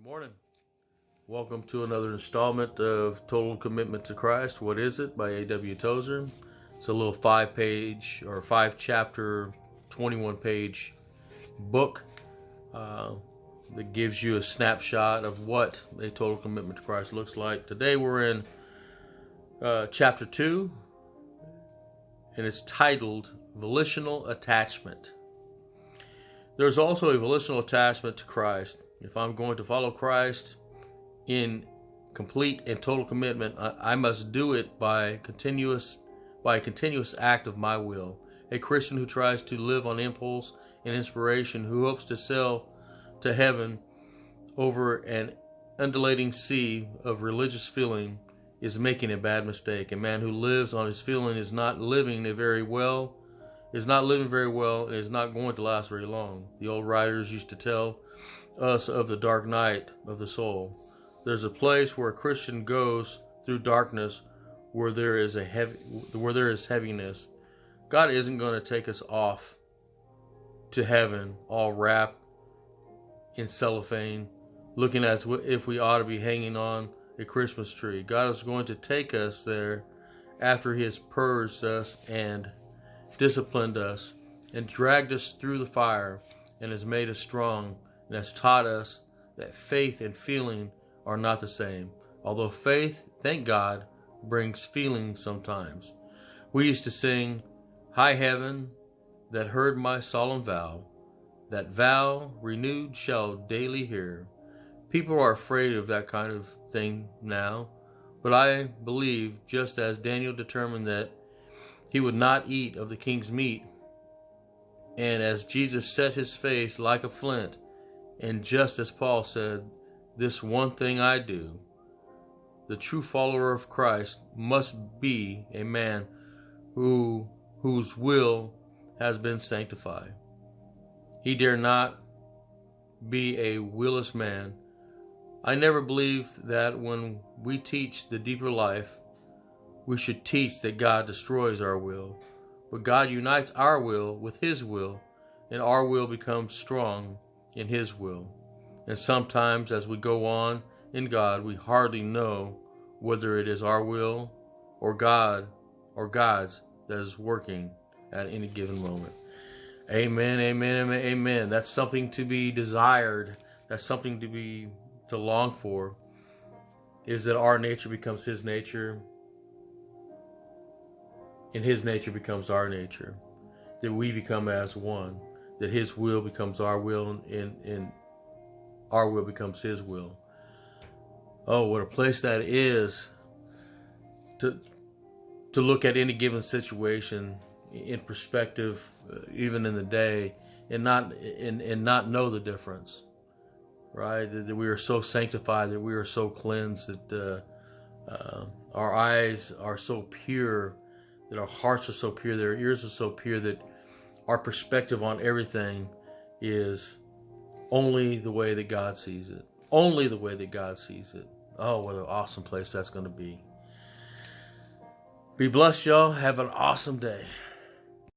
Good morning. Welcome to another installment of Total Commitment to Christ. What is it? By A.W. Tozer. It's a little 5-page or 5-chapter, 21-page book that gives you a snapshot of what a total commitment to Christ looks like. Today we're in chapter 2, and it's titled Volitional Attachment. There's also a volitional attachment to Christ. If I'm going to follow Christ in complete and total commitment, I must do it by a continuous act of my will. A Christian who tries to live on impulse and inspiration, who hopes to sail to heaven over an undulating sea of religious feeling, is making a bad mistake. A man who lives on his feeling is not living very well, and is not going to last very long. The old writers used to tell us of the dark night of the soul. There's a place where a Christian goes through darkness where there is heaviness. God isn't going to take us off to heaven all wrapped in cellophane, looking as if we ought to be hanging on a Christmas tree. God is going to take us there after He has purged us and disciplined us and dragged us through the fire and has made us strong and has taught us that faith and feeling are not the same. Although faith, thank God, brings feeling sometimes. We used to sing, "High heaven that heard my solemn vow, that vow renewed shall daily hear." People are afraid of that kind of thing now, but I believe, just as Daniel determined that he would not eat of the king's meat, and as Jesus set his face like a flint, and just as Paul said, "This one thing I do," the true follower of Christ must be a man whose will has been sanctified. He dare not be a willless man. I never believed that when we teach the deeper life, we should teach that God destroys our will. But God unites our will with His will, and our will becomes strong in His will. And sometimes as we go on in God, we hardly know whether it is our will or God's that is working at any given moment. Amen, amen, amen, amen. That's something to be desired. That's something to long for, is that our nature becomes His nature and His nature becomes our nature. That we become as one. That His will becomes our will and our will becomes His will. Oh, what a place that is to look at any given situation in perspective, even in the day, and not know the difference, right? That we are so sanctified, that we are so cleansed, that our eyes are so pure, that our hearts are so pure, that our ears are so pure, that our perspective on everything is only the way that God sees it. Only the way that God sees it. Oh, what an awesome place that's going to be. Be blessed, y'all. Have an awesome day.